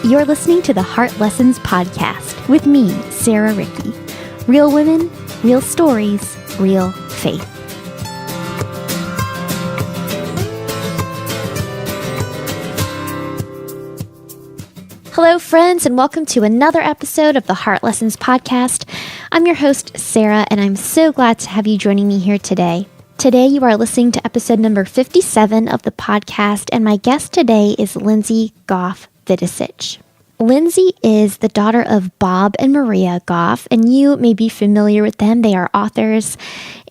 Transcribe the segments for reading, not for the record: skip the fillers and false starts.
You're listening to the Heart Lessons Podcast with me, Sarah Rieke. Real women, real stories, real faith. Hello, friends, and welcome to another episode of the Heart Lessons Podcast. I'm your host, Sarah, and I'm so glad to have you joining me here today. Today, you are listening to episode number 57 of the podcast, and my guest today is Lindsey Goff Viducich. Lindsey is the daughter of Bob and Maria Goff, and you may be familiar with them. They are authors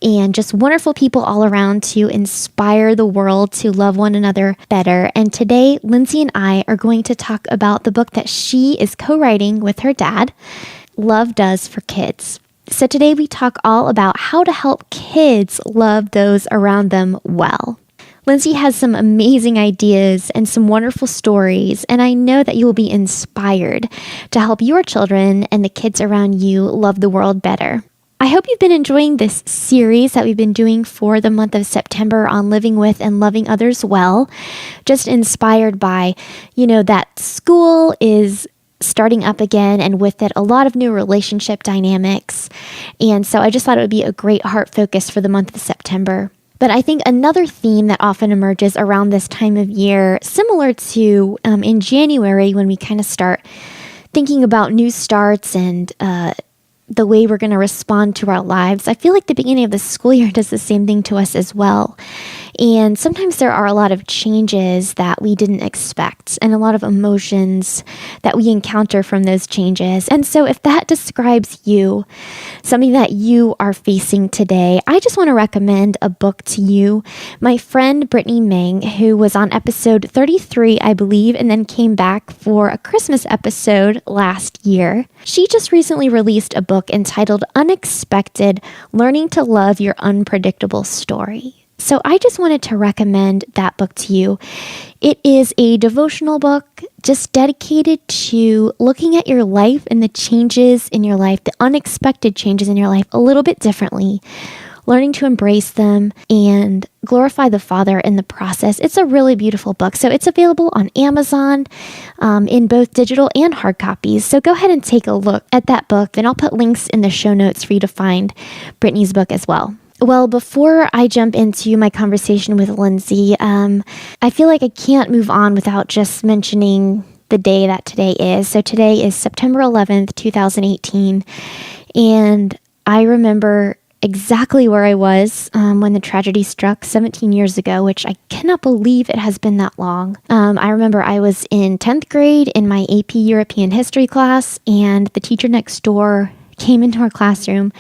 and just wonderful people all around to inspire the world to love one another better. And today, Lindsey and I are going to talk about the book that she is co-writing with her dad, Love Does for Kids. So today we talk all about how to help kids love those around them well. Lindsey has some amazing ideas and some wonderful stories, and I know that you will be inspired to help your children and the kids around you love the world better. I hope you've been enjoying this series that we've been doing for the month of September on living with and loving others well. Just inspired by, that school is starting up again, and with it, a lot of new relationship dynamics. And so I just thought it would be a great heart focus for the month of September. But I think another theme that often emerges around this time of year, similar to in January when we kind of start thinking about new starts and the way we're going to respond to our lives, I feel like the beginning of the school year does the same thing to us as well. And sometimes there are a lot of changes that we didn't expect and a lot of emotions that we encounter from those changes. And so if that describes you, something that you are facing today, I just want to recommend a book to you. My friend Brittany Meng, who was on episode 33, I believe, and then came back for a Christmas episode last year, she just recently released a book entitled Unexpected: Learning to Love Your Unpredictable Story. So I just wanted to recommend that book to you. It is a devotional book just dedicated to looking at your life and the changes in your life, the unexpected changes in your life a little bit differently, learning to embrace them and glorify the Father in the process. It's a really beautiful book. So it's available on Amazon in both digital and hard copies. So go ahead and take a look at that book, and I'll put links in the show notes for you to find Brittany's book as well. Well, before I jump into my conversation with Lindsey, I feel like I can't move on without just mentioning the day that today is. So today is September 11th, 2018, and I remember exactly where I was when the tragedy struck 17 years ago, which I cannot believe it has been that long. I remember I was in 10th grade in my AP European History class, and the teacher next door came into our classroom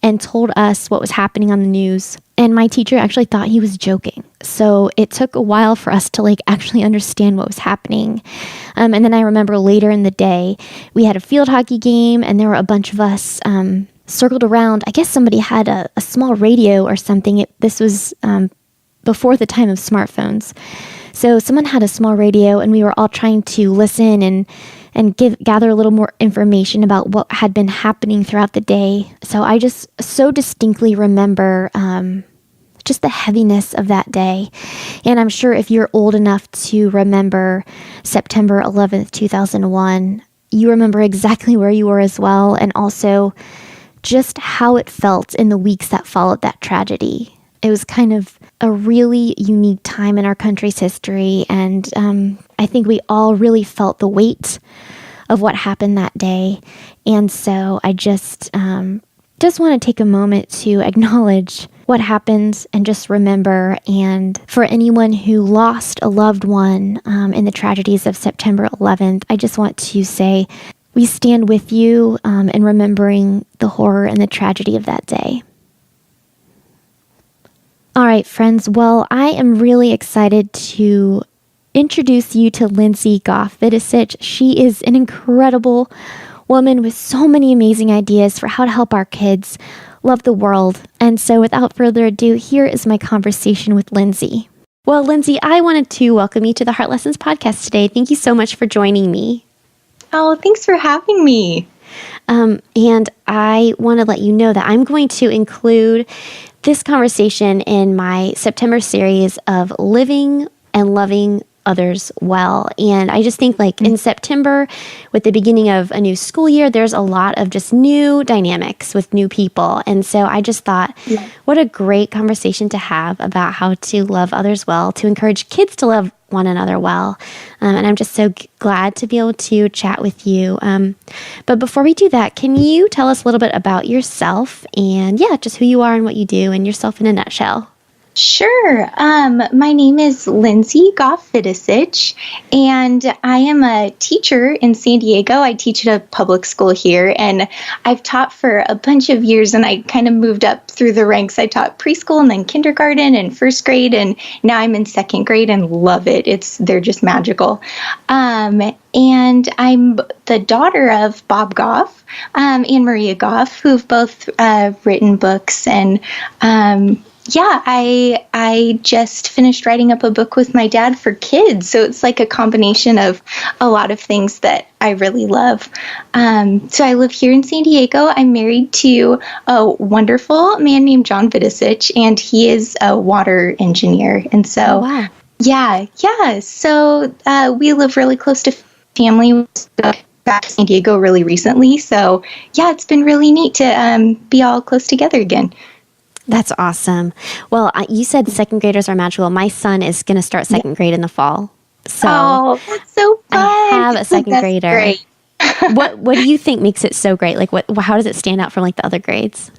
and told us what was happening on the news. And my teacher actually thought he was joking. So it took a while for us to actually understand what was happening. And then I remember later in the day, we had a field hockey game, and there were a bunch of us circled around. I guess somebody had a small radio or something. This was before the time of smartphones. So someone had a small radio, and we were all trying to listen and gather a little more information about what had been happening throughout the day. So I just so distinctly remember just the heaviness of that day. And I'm sure if you're old enough to remember September 11th, 2001, you remember exactly where you were as well, and also just how it felt in the weeks that followed that tragedy. It was kind of a really unique time in our country's history, and I think we all really felt the weight of what happened that day. And so I just want to take a moment to acknowledge what happened and just remember. And for anyone who lost a loved one in the tragedies of September 11th, I just want to say we stand with you in remembering the horror and the tragedy of that day. All right, friends. Well, I am really excited to introduce you to Lindsey Goff Viducich. She is an incredible woman with so many amazing ideas for how to help our kids love the world. And so without further ado, here is my conversation with Lindsey. Well, Lindsey, I wanted to welcome you to the Heart Lessons podcast today. Thank you so much for joining me. Oh, thanks for having me. And I want to let you know that I'm going to include this conversation in my September series of living and loving others well. And I just think like in September, with the beginning of a new school year, there's a lot of just new dynamics with new people. And so I just thought, what a great conversation to have about how to love others well, to encourage kids to love one another well. And I'm just so glad to be able to chat with you. But before we do that, can you tell us a little bit about yourself and just who you are and what you do and yourself in a nutshell? Sure. My name is Lindsey Goff Viducich, and I am a teacher in San Diego. I teach at a public school here, and I've taught for a bunch of years, and I kind of moved up through the ranks. I taught preschool and then kindergarten and first grade, and now I'm in second grade and love it. They're just magical. And I'm the daughter of Bob Goff and Maria Goff, who've both written books, and I just finished writing up a book with my dad for kids. So it's like a combination of a lot of things that I really love. So I live here in San Diego. I'm married to a wonderful man named John Viducich, and he is a water engineer. And so, So we live really close to family. We got back to San Diego really recently. So it's been really neat to be all close together again. That's awesome. Well, you said second graders are magical. My son is going to start second grade in the fall. So that's so fun. I have a second grader. Great. What do you think makes it so great? Like how does it stand out from like the other grades?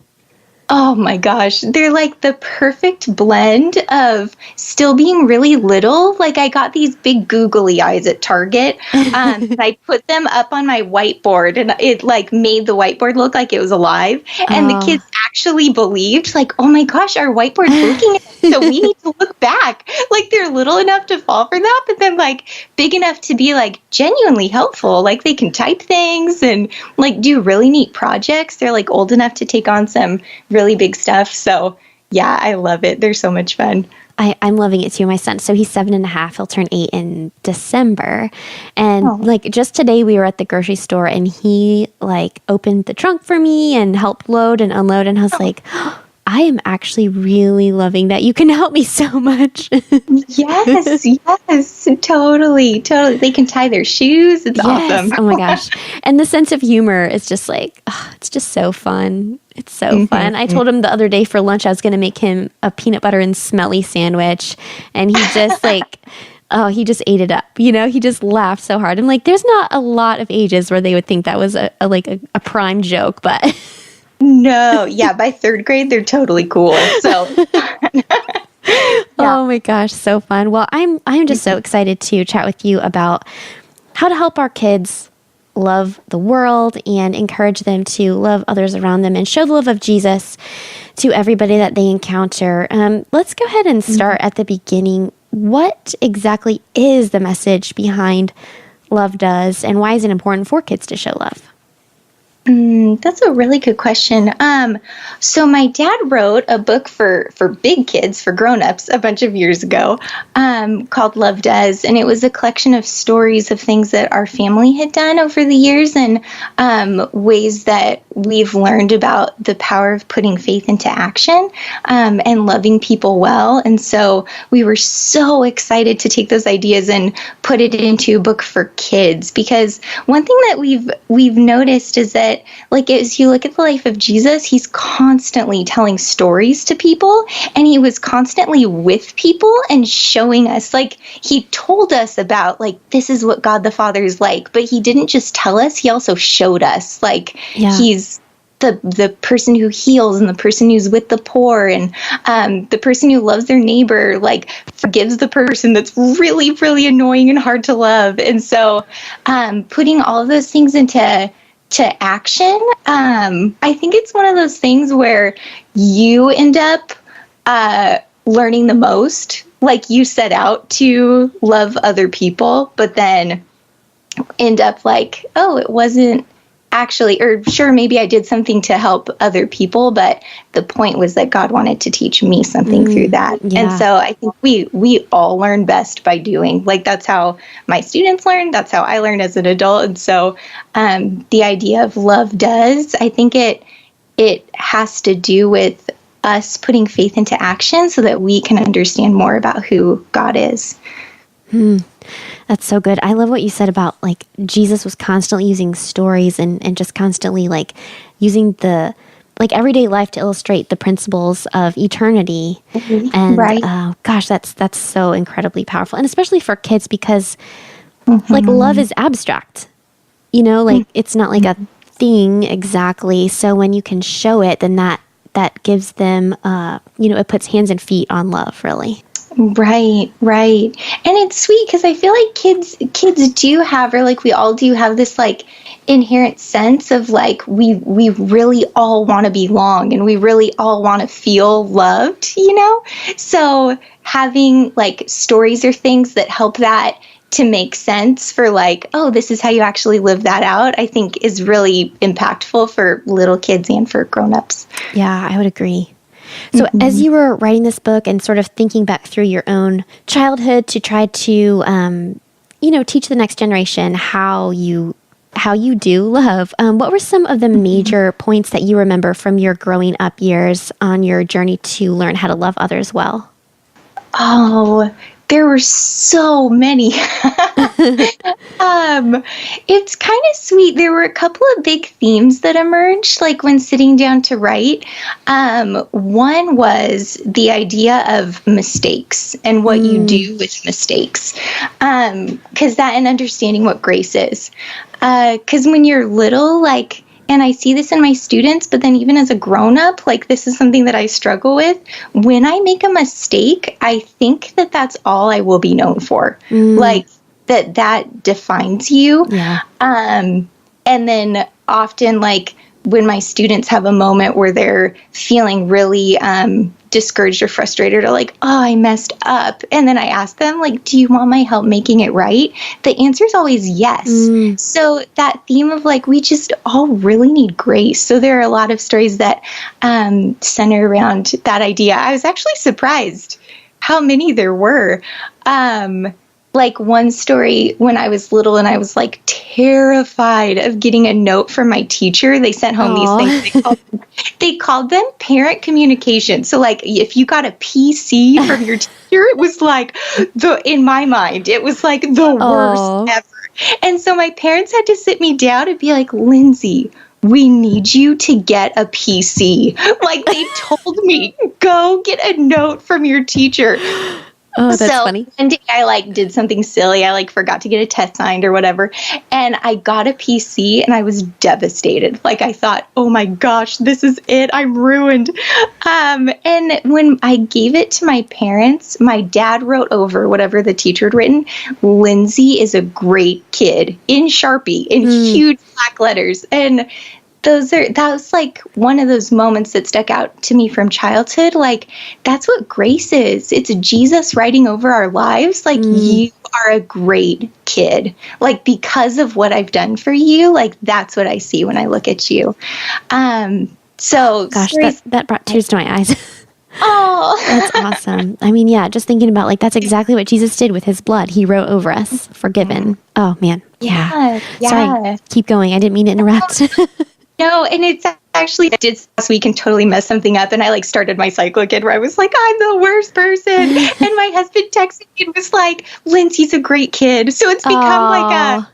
Oh my gosh, they're like the perfect blend of still being really little. Like I got these big googly eyes at Target. I put them up on my whiteboard, and it like made the whiteboard look like it was alive. And the kids actually believed, like, oh my gosh, our whiteboard's looking at us, so we need to look back. Like they're little enough to fall for that, but then like big enough to be like genuinely helpful. Like they can type things and like do really neat projects. They're like old enough to take on some really big stuff. So I love it. They're so much fun. I'm loving it too. My son, so he's 7.5. He'll turn 8 in December. And like just today we were at the grocery store and he like opened the trunk for me and helped load and unload. And I was like, I am actually really loving that you can help me so much. Yes, totally. They can tie their shoes. It's awesome. Oh my gosh. And the sense of humor is just like, it's just so fun. It's so fun. I told him the other day for lunch I was going to make him a peanut butter and smelly sandwich. And he just like, he just ate it up. You know, he just laughed so hard. I'm like, there's not a lot of ages where they would think that was a prime joke, but... No, by third grade, they're totally cool. So, Oh my gosh, so fun. Well, I'm just so excited to chat with you about how to help our kids love the world and encourage them to love others around them and show the love of Jesus to everybody that they encounter. Let's go ahead and start at the beginning. What exactly is the message behind Love Does, and why is it important for kids to show love? That's a really good question. So my dad wrote a book for big kids, for grown-ups, a bunch of years ago, called Love Does, and it was a collection of stories of things that our family had done over the years and ways that we've learned about the power of putting faith into action and loving people well. And so we were so excited to take those ideas and put it into a book for kids, because one thing that we've noticed is that like as you look at the life of Jesus, he's constantly telling stories to people, and he was constantly with people and showing us, like he told us about like this is what God the Father is like, but he didn't just tell us, he also showed us like he's the person who heals and the person who's with the poor and the person who loves their neighbor, like forgives the person that's really, really annoying and hard to love. And so putting all of those things into action, I think it's one of those things where you end up learning the most. Like you set out to love other people, but then end up like, oh, it wasn't actually, or sure, maybe I did something to help other people, but the point was that God wanted to teach me something through that. Yeah. And so I think we all learn best by doing. Like that's how my students learn. That's how I learned as an adult. And so the idea of Love Does, I think it has to do with us putting faith into action so that we can understand more about who God is. That's so good. I love what you said about like Jesus was constantly using stories and just constantly like using the like everyday life to illustrate the principles of eternity. And Right. gosh, that's so incredibly powerful. And especially for kids because like love is abstract. You know, like it's not like a thing exactly. So when you can show it, then that gives them it puts hands and feet on love, really. Right, right. And it's sweet because I feel like kids do have, or like we all do have this like inherent sense of like we really all want to belong and we really all want to feel loved, you know? So having like stories or things that help that to make sense for like, oh, this is how you actually live that out, I think is really impactful for little kids and for grown-ups. Yeah, I would agree. So as you were writing this book and sort of thinking back through your own childhood to try to, teach the next generation how you do love, what were some of the major points that you remember from your growing up years on your journey to learn how to love others well? Oh, there were so many. It's kind of sweet. There were a couple of big themes that emerged, like when sitting down to write. One was the idea of mistakes and what you do with mistakes, because that and understanding what grace is. Because when you're little, like, and I see this in my students, but then even as a grown-up, like this is something that I struggle with. When I make a mistake, I think that that's all I will be known for. Like that defines you. Yeah. And then often like when my students have a moment where they're feeling really discouraged or frustrated or like, oh, I messed up. And then I ask them like, do you want my help making it right? The answer is always yes. So that theme of like, we just all really need grace. So there are a lot of stories that center around that idea. I was actually surprised how many there were. Like one story when I was little and I was like terrified of getting a note from my teacher. They sent home these things. They called them parent communication. So like if you got a PC from your teacher, it was like in my mind, it was like the worst ever. And so my parents had to sit me down and be like, Lindsey, we need you to get a PC. Like they told me, go get a note from your teacher. Oh, that's funny. One day I like did something silly. I like forgot to get a test signed or whatever. And I got a PC and I was devastated. Like I thought, oh my gosh, this is it. I'm ruined. And when I gave it to my parents, my dad wrote over whatever the teacher had written. Lindsey is a great kid in Sharpie in huge black letters. And that was like one of those moments that stuck out to me from childhood. Like, that's what grace is. It's Jesus writing over our lives. Like, you are a great kid. Like, because of what I've done for you, like, that's what I see when I look at you. So, gosh, that brought tears to my eyes. Oh, that's awesome. I mean, yeah, just thinking about like, that's exactly what Jesus did with his blood. He wrote over us, forgiven. Oh, man. Yeah. Sorry. Keep going. I didn't mean to interrupt. No, and it's actually, I did last week and totally messed something up. And I like started my cycle again where I was like, I'm the worst person. And my husband texted me and was like, Lindsey's a great kid. So it's become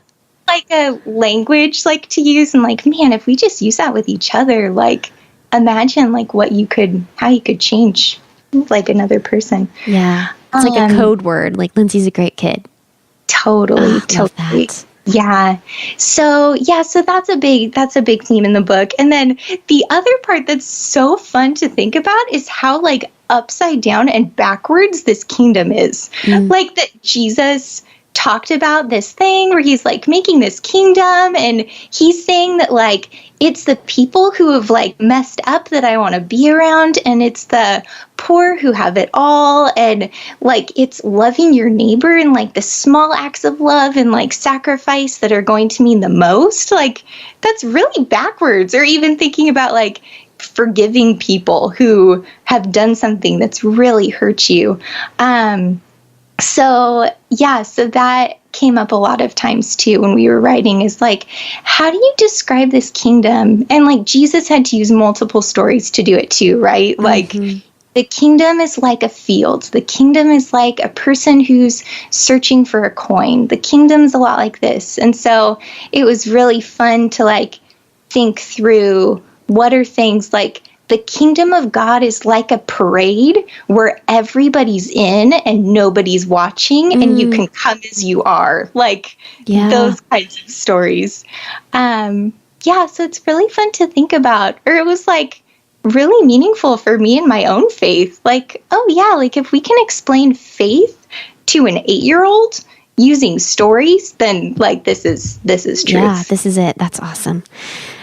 like a language like to use. And like, man, if we just use that with each other, like imagine like how you could change like another person. Yeah. It's like a code word, like Lindsey's a great kid. Totally. That. Yeah. So that's a big theme in the book. And then the other part that's so fun to think about is how like upside down and backwards this kingdom is. Like that Jesus talked about this thing where he's like making this kingdom and he's saying that like it's the people who have like messed up that I want to be around, and it's the poor who have it all, and like it's loving your neighbor and like the small acts of love and like sacrifice that are going to mean the most. Like that's really backwards. Or even thinking about like forgiving people who have done something that's really hurt you. So that came up a lot of times too when we were writing, is like, how do you describe this kingdom? And like Jesus had to use multiple stories to do it too, right? Like the kingdom is like a field. The kingdom is like a person who's searching for a coin. The kingdom's a lot like this. And so it was really fun to like think through what are things like the kingdom of God is like a parade where everybody's in and nobody's watching and you can come as you are. Like those kinds of stories. So it's really fun to think about. Or it was like really meaningful for me in my own faith. Like, oh yeah, like if we can explain faith to an 8-year-old using stories, then like this is truth. Yeah, this is it. That's awesome.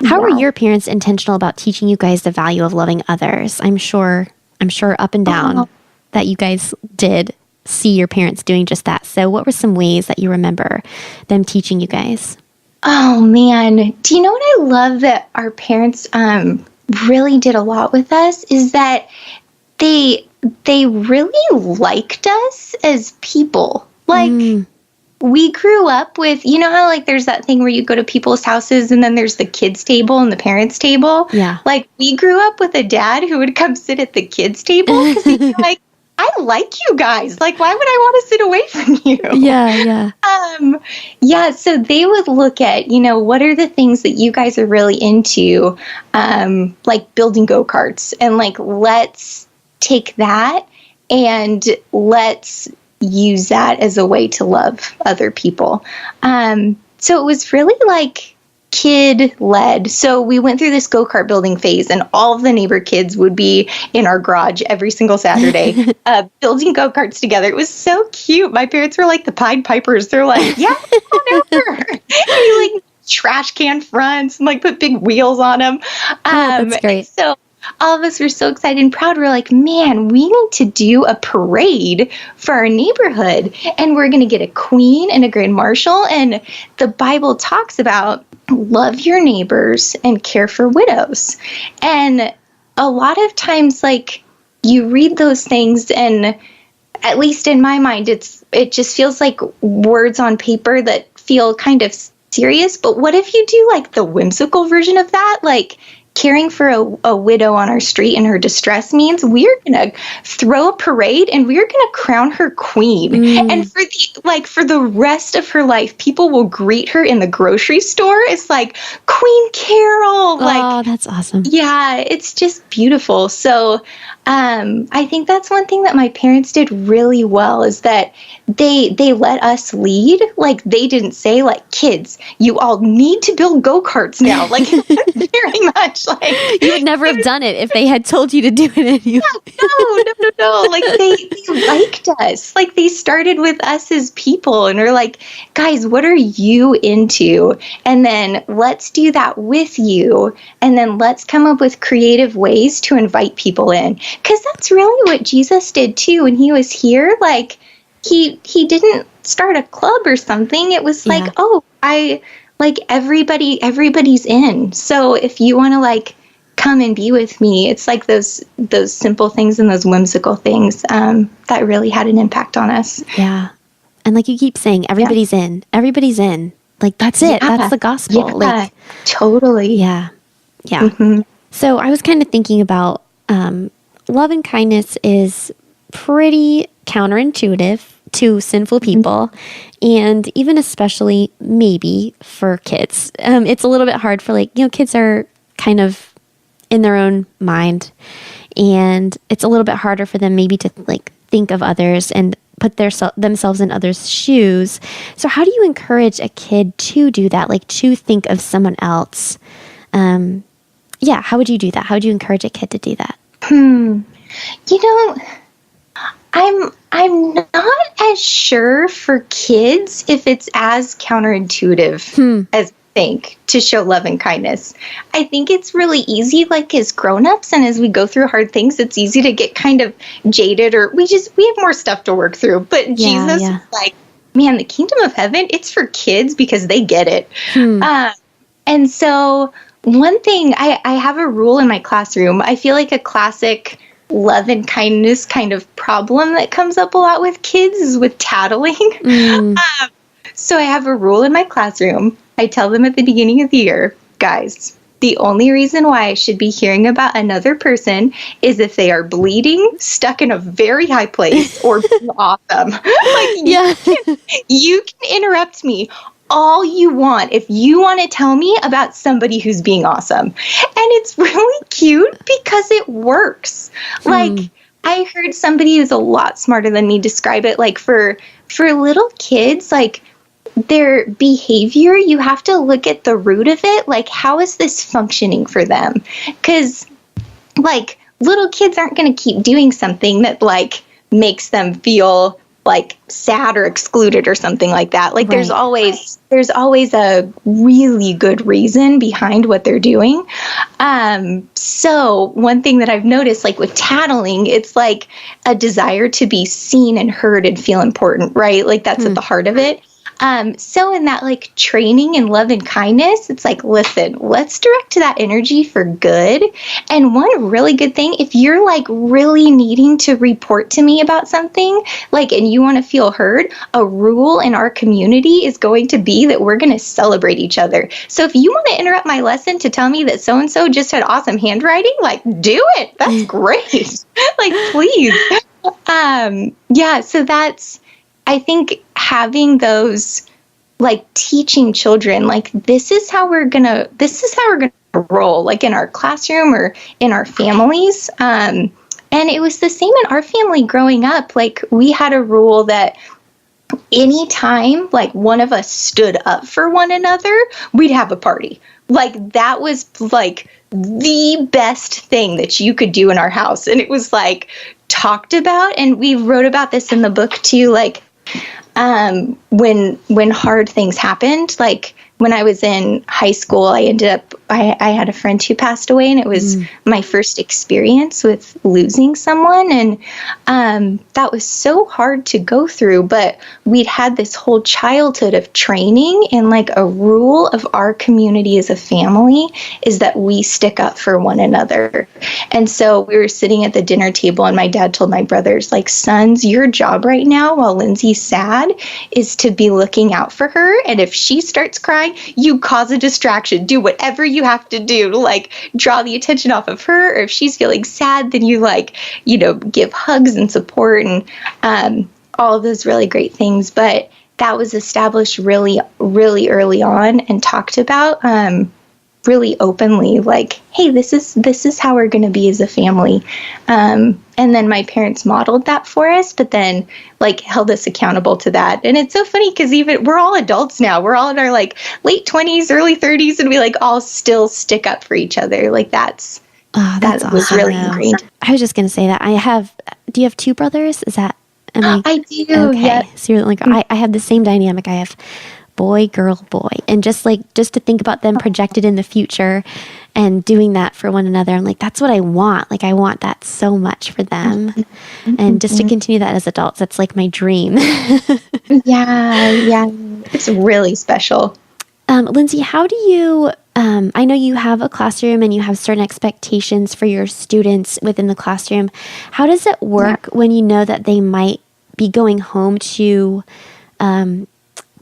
How were your parents intentional about teaching you guys the value of loving others? I'm sure up and down that you guys did see your parents doing just that. So what were some ways that you remember them teaching you guys? Oh man, do you know what I love that our parents really did a lot with us is that they really liked us as people. Like we grew up with, you know how like there's that thing where you go to people's houses and then there's the kids table and the parents table? Yeah. Like we grew up with a dad who would come sit at the kids table because he'd be like, I like you guys. Like, why would I want to sit away from you? Yeah. So they would look at, you know, what are the things that you guys are really into, like building go-karts, and like, let's take that and let's use that as a way to love other people. So it was really like kid-led. So we went through this go-kart building phase, and all of the neighbor kids would be in our garage every single Saturday building go-karts together. It was so cute. My parents were like the Pied Pipers. They're like, yeah, come on over. We like trash can fronts and like put big wheels on them. That's great. So all of us were so excited and proud. We're like, man, we need to do a parade for our neighborhood. And we're going to get a queen and a grand marshal. And the Bible talks about love your neighbors and care for widows. And a lot of times, like, you read those things, and at least in my mind, it just feels like words on paper that feel kind of serious. But what if you do like the whimsical version of that? Like, caring for a widow on our street in her distress means we're going to throw a parade and we're going to crown her queen. And for the rest of her life, people will greet her in the grocery store. It's like Queen Carol. Oh, that's awesome. Yeah, it's just beautiful. So I think that's one thing that my parents did really well is that they let us lead. Like, they didn't say, like, kids, you all need to build go-karts now. Like, very much like... You would never have done it if they had told you to do it anyway. No. Like, they liked us. Like, they started with us as people and were like, guys, what are you into? And then let's do that with you. And then let's come up with creative ways to invite people in. Because that's really what Jesus did, too, when he was here. Like, he didn't start a club or something. It was like, everybody's in. So if you want to, like, come and be with me, it's like those simple things and those whimsical things that really had an impact on us. Yeah. And like you keep saying, everybody's in. Everybody's in. Like, that's it. That's the gospel. Yeah, like, totally. Yeah. Mm-hmm. So I was kind of thinking about love and kindness is pretty counterintuitive to sinful people, and even especially maybe for kids. It's a little bit hard for, like, kids are kind of in their own mind, and it's a little bit harder for them maybe to, like, think of others and put themselves in others' shoes. So how do you encourage a kid to do that, like to think of someone else? How would you do that? How would you encourage a kid to do that? I'm not as sure for kids if it's as counterintuitive as I think to show love and kindness. I think it's really easy, like as grown-ups and as we go through hard things, it's easy to get kind of jaded, or we have more stuff to work through. But Jesus was like, man, the kingdom of heaven, it's for kids because they get it. And so one thing, I have a rule in my classroom. I feel like a classic love and kindness kind of problem that comes up a lot with kids is with tattling. So I have a rule in my classroom. I tell them at the beginning of the year, guys, The only reason why I should be hearing about another person is if they are bleeding, stuck in a very high place, or being awesome. You can interrupt me all you want if you want to tell me about somebody who's being awesome. And it's really cute because it works. I heard somebody who's a lot smarter than me describe it, for little kids, their behavior, you have to look at the root of it. How is this functioning for them? Because, little kids aren't going to keep doing something that, makes them feel, sad or excluded or something like that. Right. There's always a really good reason behind what they're doing. So one thing that I've noticed, with tattling, it's a desire to be seen and heard and feel important, right? That's at the heart of it. So in that training and love and kindness, it's listen, let's direct to that energy for good. And one really good thing, if you're really needing to report to me about something, and you want to feel heard, a rule in our community is going to be that we're going to celebrate each other. So if you want to interrupt my lesson to tell me that so-and-so just had awesome handwriting, do it. That's great. Please. So that's, I think having those, teaching children, this is how we're gonna roll, in our classroom or in our families. And it was the same in our family growing up. We had a rule that anytime, one of us stood up for one another, we'd have a party. That was, the best thing that you could do in our house. And it was, talked about. And we wrote about this in the book, too, when hard things happened, when I was in high school, I had a friend who passed away, and it was my first experience with losing someone. And that was so hard to go through, but we'd had this whole childhood of training, and a rule of our community as a family is that we stick up for one another. And so we were sitting at the dinner table, and my dad told my brothers, sons, your job right now while Lindsey's sad is to be looking out for her. And if she starts crying, you cause a distraction. Do whatever you have to do to draw the attention off of her. Or if she's feeling sad, then you give hugs and support and all of those really great things. But that was established really, really early on and talked about really openly, hey, this is how we're going to be as a family. And then my parents modeled that for us, but then held us accountable to that. And it's so funny because even we're all adults now. We're all in our late 20s, early 30s, and we all still stick up for each other. That's awesome. Was really ingrained. I was just going to say that do you have two brothers? Is that, I do. Okay. Yeah. So you're I have the same dynamic. I have boy, girl, boy. And just to think about them projected in the future and doing that for one another, I'm that's what I want. I want that so much for them. And just to continue that as adults, that's my dream. Yeah. It's really special. Lindsey, how do you, I know you have a classroom and you have certain expectations for your students within the classroom. How does it work when you know that they might be going home to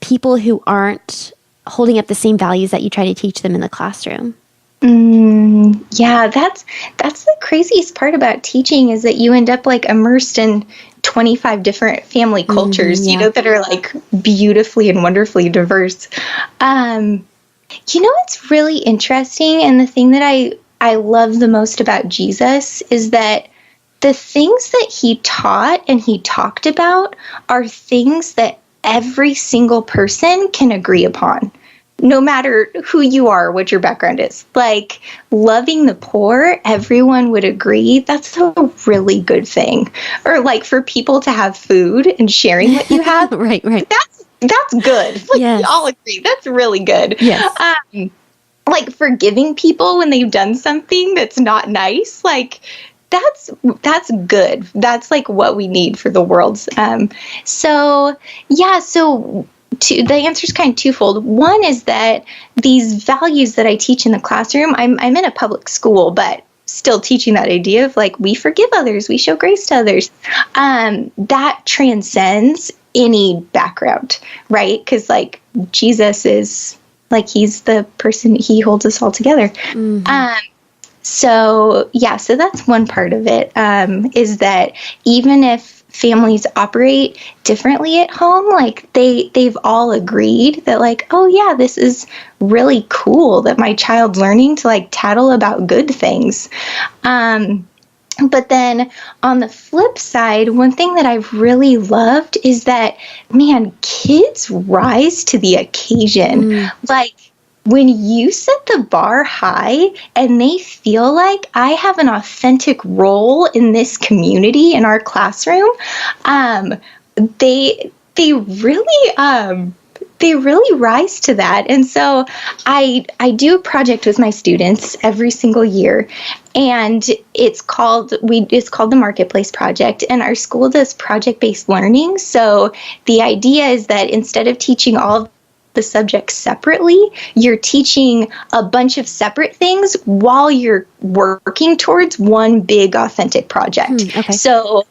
people who aren't holding up the same values that you try to teach them in the classroom? Yeah, that's the craziest part about teaching is that you end up immersed in 25 different family cultures, that are beautifully and wonderfully diverse. It's really interesting. And the thing that I love the most about Jesus is that the things that he taught and he talked about are things that every single person can agree upon, no matter who you are, what your background is. Loving the poor, everyone would agree that's a really good thing. Or for people to have food and sharing what you have. Right. That's good. Yes. We all agree. That's really good. Yes. Forgiving people when they've done something that's not nice. That's good. That's what we need for the world. So the answer is kind of twofold. One is that these values that I teach in the classroom, I'm in a public school, but still teaching that idea of we forgive others, we show grace to others. That transcends any background, right? Because Jesus is Like he's the person, he holds us all together. So that's one part of it, is that even if families operate differently at home, like they've all agreed that like, oh yeah, this is really cool that my child's learning to like tattle about good things. But then on the flip side, one thing that I've really loved is that, man, kids rise to the occasion. Like, when you set the bar high and they feel like I have an authentic role in this community, in our classroom, they really rise to that. And so I do a project with my students every single year, and it's called the Marketplace Project, and our school does project-based learning. So the idea is that instead of teaching all the subjects separately, you're teaching a bunch of separate things while you're working towards one big authentic project. Okay. So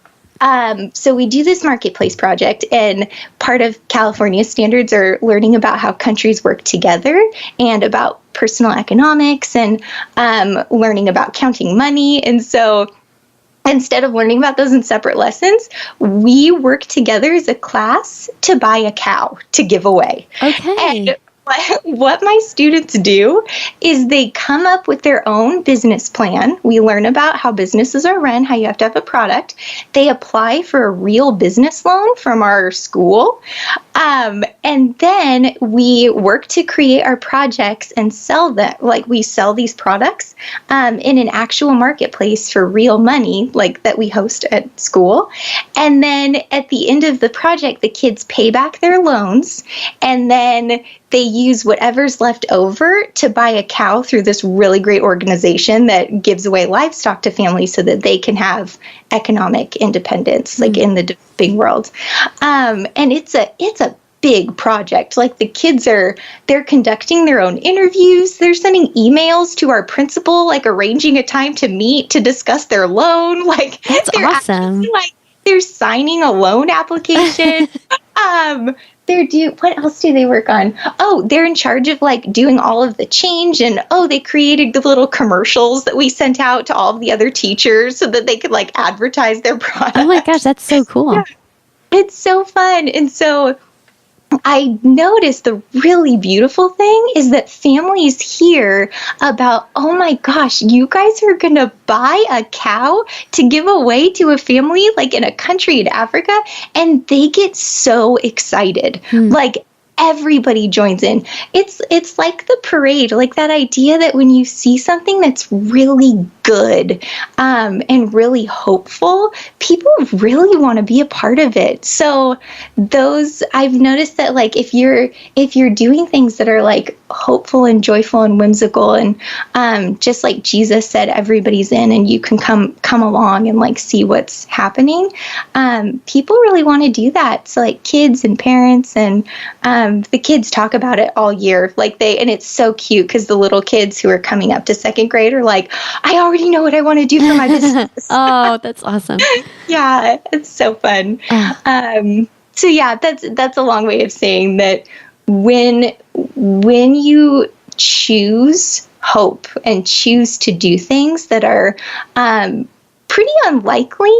we do this Marketplace Project, and part of California's standards are learning about how countries work together and about personal economics and learning about counting money. And so instead of learning about those in separate lessons, we work together as a class to buy a cow to give away. Okay. And what my students do is they come up with their own business plan. We learn about how businesses are run, how you have to have a product. They apply for a real business loan from our school. And then we work to create our projects and sell them. Like, we sell these products in an actual marketplace for real money, like that we host at school. And then at the end of the project, the kids pay back their loans, and then they use whatever's left over to buy a cow through this really great organization that gives away livestock to families so that they can have economic independence, like in the developing world. And it's a big project. Like, the kids they're conducting their own interviews. They're sending emails to our principal, like arranging a time to meet to discuss their loan. Like, that's awesome. They're signing a loan application. What else do they work on? Oh, they're in charge of like doing all of the change, and they created the little commercials that we sent out to all of the other teachers so that they could like advertise their product. Oh my gosh, that's so cool. Yeah. It's so fun. And so I noticed the really beautiful thing is that families hear about, oh my gosh, you guys are going to buy a cow to give away to a family like in a country in Africa, and they get so excited. Like, everybody joins in. It's like the parade, like that idea that when you see something that's really good and really hopeful, people really want to be a part of it. So I've noticed that like if you're doing things that are like hopeful and joyful and whimsical, and just like Jesus said, everybody's in and you can come along and like see what's happening. People really want to do that. So like kids and parents and the kids talk about it all year. And it's so cute because the little kids who are coming up to second grade are like, I already know what I want to do for my business. Oh, that's awesome. Yeah, it's so fun. So yeah, that's a long way of saying that when you choose hope and choose to do things that are pretty unlikely,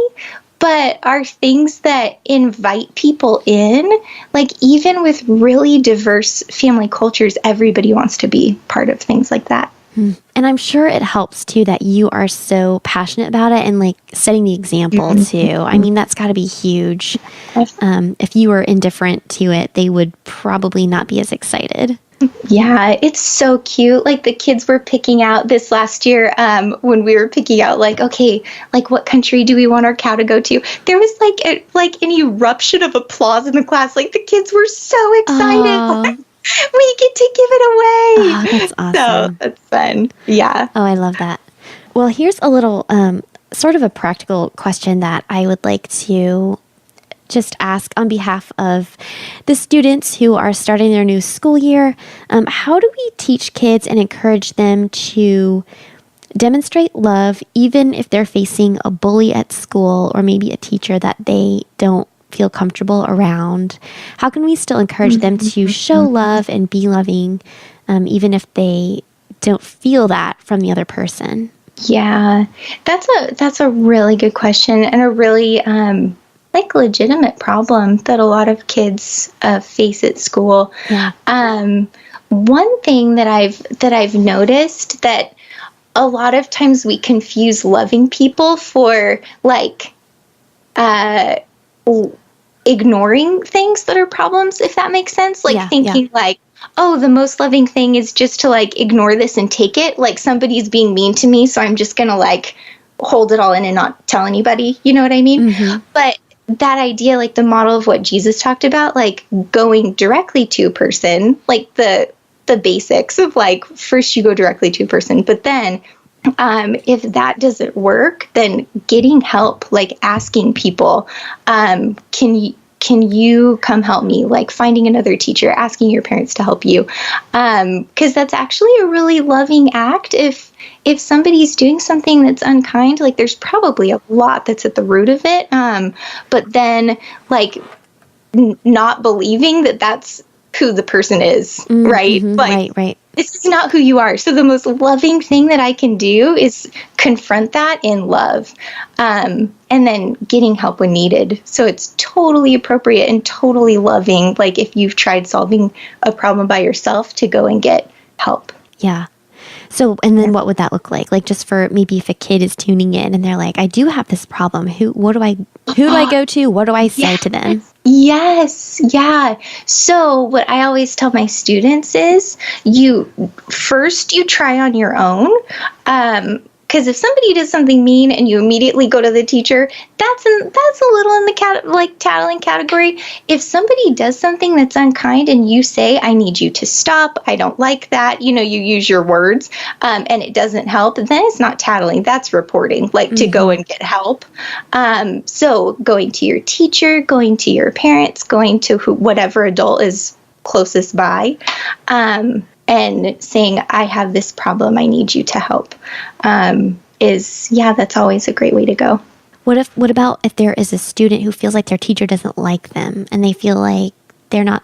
but are things that invite people in, like even with really diverse family cultures, everybody wants to be part of things like that. And I'm sure it helps too that you are so passionate about it and like setting the example too. I mean, that's got to be huge. If you were indifferent to it, they would probably not be as excited. Yeah, it's so cute. Like the kids were picking out this last year when we were picking out like, okay, like what country do we want our cow to go to? There was like an eruption of applause in the class. Like the kids were so excited. We get to give it away. Oh, that's awesome. So that's fun. Yeah. Oh, I love that. Well, here's a little sort of a practical question that I would like to just ask on behalf of the students who are starting their new school year. How do we teach kids and encourage them to demonstrate love even if they're facing a bully at school or maybe a teacher that they don't feel comfortable around? How can we still encourage them to show love and be loving even if they don't feel that from the other person? Yeah, that's a really good question, and a really legitimate problem that a lot of kids face at school. Yeah. One thing that I've noticed, that a lot of times we confuse loving people for uh, ignoring things that are problems, if that makes sense. Thinking oh, the most loving thing is just to ignore this and take it. Like somebody's being mean to me, so I'm just gonna hold it all in and not tell anybody. You know what I mean? Mm-hmm. But that idea, the model of what Jesus talked about, going directly to a person, the basics of first you go directly to a person, but then if that doesn't work, then getting help, asking people, can you come help me? Finding another teacher, asking your parents to help you. Because that's actually a really loving act. If somebody's doing something that's unkind, there's probably a lot that's at the root of it. But then not believing that that's who the person is, right? Right. This is not who you are. So the most loving thing that I can do is confront that in love, and then getting help when needed. So it's totally appropriate and totally loving, if you've tried solving a problem by yourself, to go and get help. Yeah. So, and then what would that look like? Just for maybe if a kid is tuning in and they're like, I do have this problem. Who do I go to? What do I say to them? Yes. Yeah. So what I always tell my students is you try on your own. Because if somebody does something mean and you immediately go to the teacher, that's a little in the tattling category. If somebody does something that's unkind and you say, I need you to stop, I don't like that, you use your words, and it doesn't help, then it's not tattling, that's reporting, to go and get help. So going to your teacher, going to your parents, going to whatever adult is closest by, and saying, I have this problem, I need you to help, that's always a great way to go. What about if there is a student who feels like their teacher doesn't like them and they feel like they're not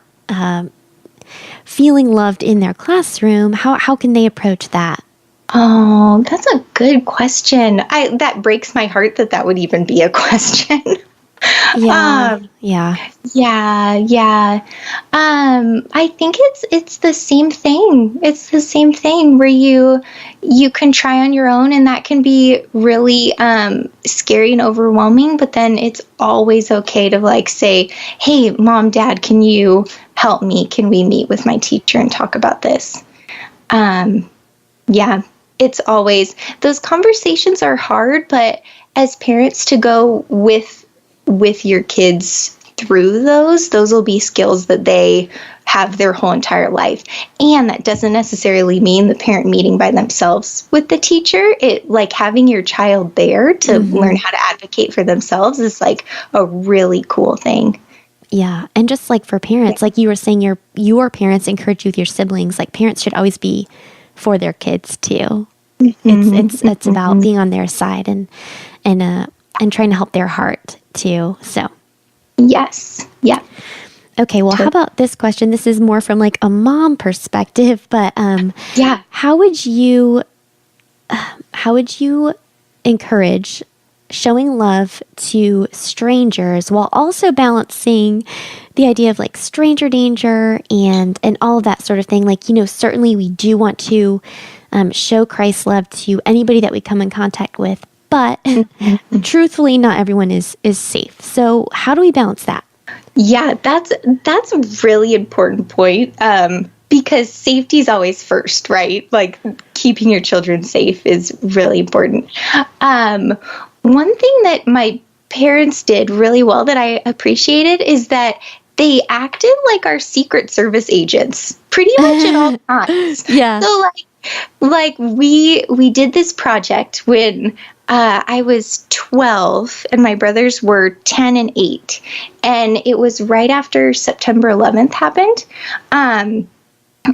feeling loved in their classroom? How can they approach that? Oh, that's a good question. That breaks my heart that would even be a question. Yeah. I think it's the same thing. It's the same thing where you can try on your own, and that can be really scary and overwhelming. But then it's always okay to say, "Hey, Mom, Dad, can you help me? Can we meet with my teacher and talk about this?" It's always, those conversations are hard, but as parents, to go with your kids through those will be skills that they have their whole entire life. And that doesn't necessarily mean the parent meeting by themselves with the teacher. It having your child there to learn how to advocate for themselves is a really cool thing. Yeah. And just for parents, like you were saying, your parents encourage you with your siblings. Parents should always be for their kids too. It's about being on their side and trying to help their heart too. So, yes. Yeah. Okay. Well, how about this question? This is more from a mom perspective, but how would you encourage showing love to strangers while also balancing the idea of stranger danger and all of that sort of thing? Certainly we do want to show Christ's love to anybody that we come in contact with, but truthfully, not everyone is safe. So how do we balance that? Yeah, that's a really important point, because safety is always first, right? Keeping your children safe is really important. One thing that my parents did really well that I appreciated is that they acted like our Secret Service agents pretty much at all times. Yeah. So we did this project when I was 12 and my brothers were 10 and 8. And it was right after September 11th happened.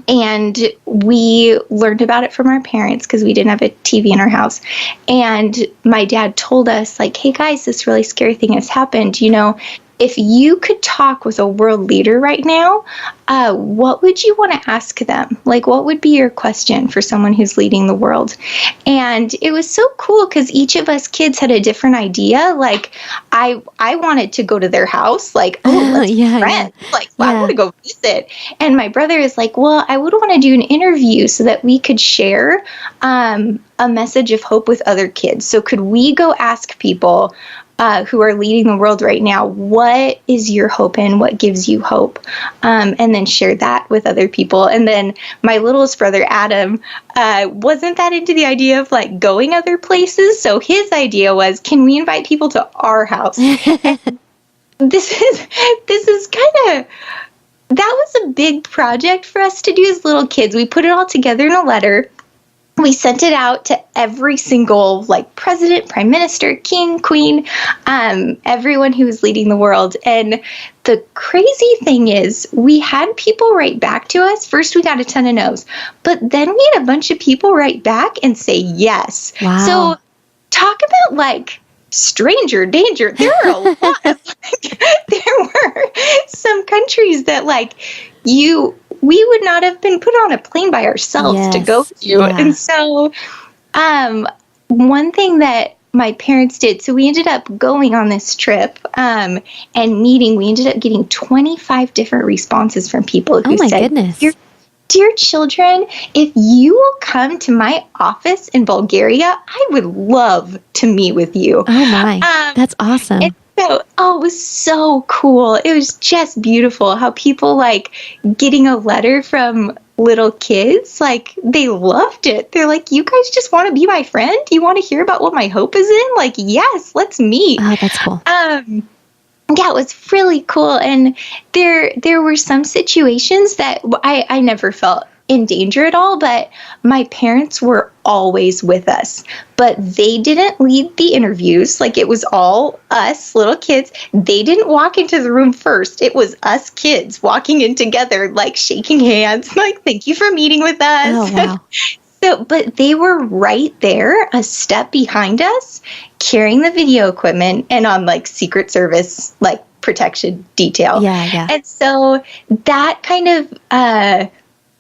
And we learned about it from our parents because we didn't have a TV in our house. And my dad told us, hey guys, this really scary thing has happened. if you could talk with a world leader right now, what would you want to ask them? Like, what would be your question for someone who's leading the world? And it was so cool because each of us kids had a different idea. Like, I wanted to go to their house. Like, oh, let's be friends. Like, I want to go visit. And my brother is like, well, I would want to do an interview so that we could share a message of hope with other kids. So could we go ask people who are leading the world right now, what is your hope in? What gives you hope? And then share that with other people. And then my littlest brother, Adam, wasn't that into the idea of like going other places. So his idea was, can we invite people to our house? And this is kind of, that was a big project for us to do as little kids. We put it all together in a letter. We sent it out to every single, like, president, prime minister, king, queen, everyone who was leading the world. And the crazy thing is, we had people write back to us. First, we got a ton of no's, but then we had a bunch of people write back and say yes. Wow. So talk about, like, stranger danger. There are a lot of, there were some countries that, like, we would not have been put on a plane by ourselves to go to. Yeah. And so one thing that my parents did, so we ended up going on this trip and meeting. We ended up getting 25 different responses from people who said, goodness. Dear children, if you will come to my office in Bulgaria, I would love to meet with you. Oh, my. That's awesome. So, it was so cool. It was just beautiful how people, like, getting a letter from little kids, like, they loved it. They're like, you guys just want to be my friend? You want to hear about what my hope is in? Like, yes, let's meet. Oh, that's cool. Yeah, it was really cool. And there were some situations that I never felt in danger at all, but my parents were always with us. But they didn't lead the interviews. Like, it was all us little kids. They didn't walk into the room first. It was us kids walking in together, like shaking hands, like, thank you for meeting with us. Oh, wow. But they were right there, a step behind us, carrying the video equipment and on, like, Secret Service, like, protection detail. Yeah. And so that kind of,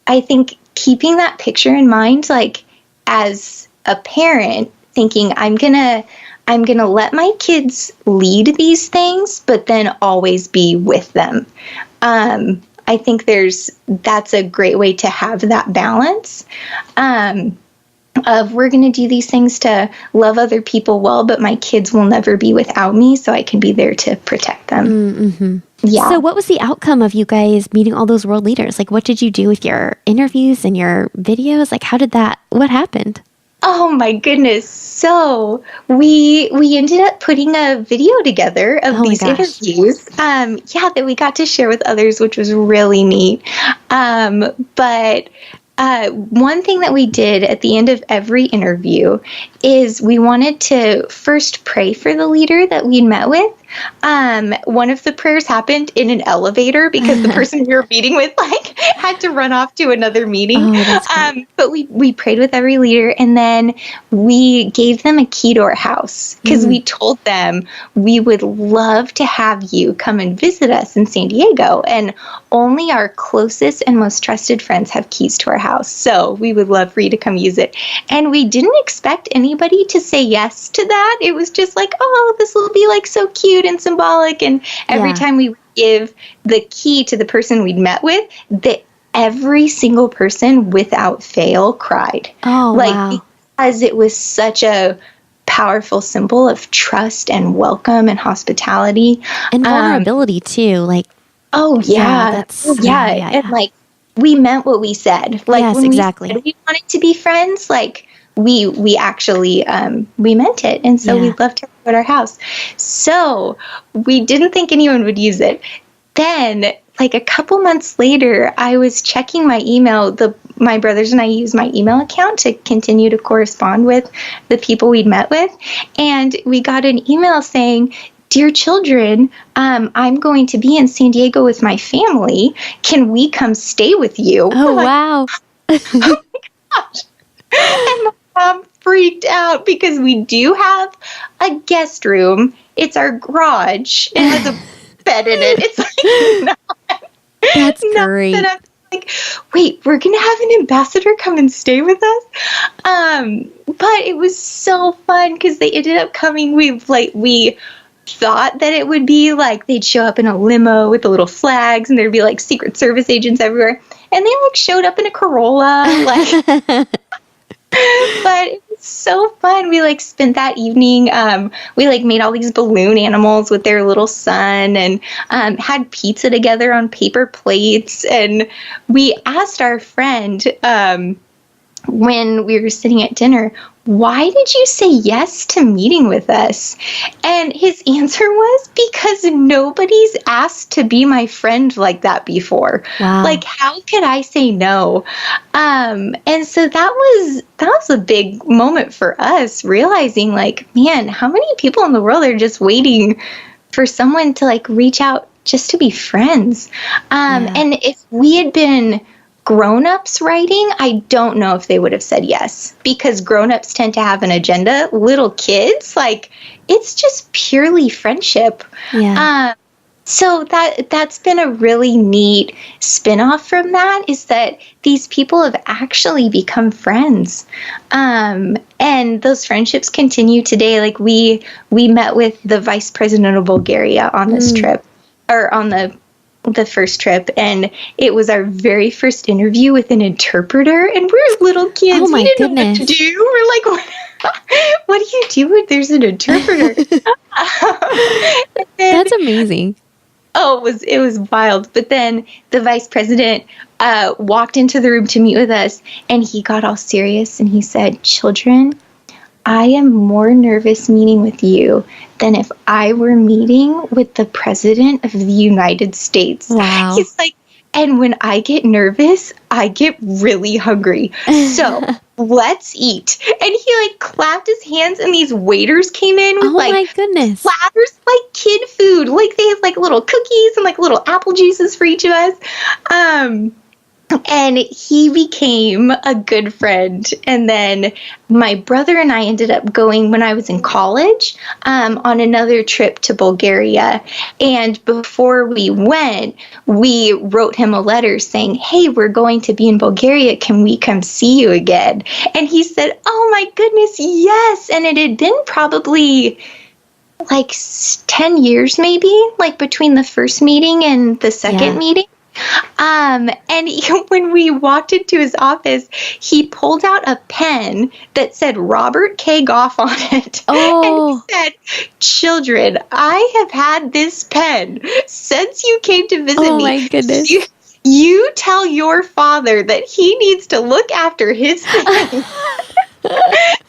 I think keeping that picture in mind, like, as a parent, thinking I'm gonna let my kids lead these things, but then always be with them. I think that's a great way to have that balance of we're going to do these things to love other people well, but my kids will never be without me, so I can be there to protect them. Mm-hmm. Yeah. So what was the outcome of you guys meeting all those world leaders? Like, what did you do with your interviews and your videos? Like, what happened? Oh my goodness. So we ended up putting a video together of these interviews, that we got to share with others, which was really neat. But one thing that we did at the end of every interview is we wanted to first pray for the leader that we'd met with. One of the prayers happened in an elevator because the person we were meeting with, like, had to run off to another meeting. Oh, that's great. But we prayed with every leader, and then we gave them a key to our house because we told them we would love to have you come and visit us in San Diego, and only our closest and most trusted friends have keys to our house. So we would love for you to come use it. And we didn't expect anybody to say yes to that. It was just like, oh, this will be, like, so cute and symbolic. And every time we would give the key to the person we'd met with, every single person without fail cried. Oh, wow. Because it was such a powerful symbol of trust and welcome and hospitality. And vulnerability too. Like, oh yeah. And like, we meant what we said. Like, yes, when exactly. we said we wanted to be friends, like, we actually we meant it, and so we'd love to have at our house. So we didn't think anyone would use it. Then, like, a couple months later, I was checking my email. My brothers and I use my email account to continue to correspond with the people we'd met with, and we got an email saying, "Dear children, I'm going to be in San Diego with my family. Can we come stay with you?" Oh, wow. Oh my gosh. And my mom freaked out because we do have a guest room. It's our garage. It has a bed in it. It's like, That's great. that I'm like, wait, we're going to have an ambassador come and stay with us? But it was so fun because they ended up coming. We thought that it would be like they'd show up in a limo with the little flags and there'd be like Secret Service agents everywhere. And they like showed up in a Corolla. Like, but it was so fun. We like spent that evening. We like made all these balloon animals with their little son and had pizza together on paper plates. And we asked our friend when we were sitting at dinner, why did you say yes to meeting with us? And his answer was, because nobody's asked to be my friend like that before. Wow. Like, how could I say no? And so that was a big moment for us, realizing like, man, how many people in the world are just waiting for someone to like reach out just to be friends? And if we had been grown-ups writing, I don't know if they would have said yes, because grown-ups tend to have an agenda. Little kids, like, it's just purely friendship. Yeah. So that's been a really neat spin-off from that, is that these people have actually become friends. And those friendships continue today. Like we met with the vice president of Bulgaria on this trip, or on the first trip, and it was our very first interview with an interpreter, and we're little kids. Oh my we didn't goodness. know what to do. We're like, what do you do when there's an interpreter? That's amazing. Oh, it was wild. But then the vice president walked into the room to meet with us, and he got all serious, and he said, "Children, I am more nervous meeting with you than if I were meeting with the President of the United States." Wow. He's like, and when I get nervous, I get really hungry. So let's eat. And he like clapped his hands, and these waiters came in with my goodness, platters, like kid food. Like they had like little cookies and like little apple juices for each of us. And he became a good friend. And then my brother and I ended up going, when I was in college, on another trip to Bulgaria. And before we went, we wrote him a letter saying, "Hey, we're going to be in Bulgaria. Can we come see you again?" And he said, "Oh my goodness, yes." And it had been probably like 10 years maybe, like between the first meeting and the second meeting. And when we walked into his office, he pulled out a pen that said Robert K. Goff on it. Oh. And he said, "Children, I have had this pen since you came to visit me. Oh my goodness. You tell your father that he needs to look after his things."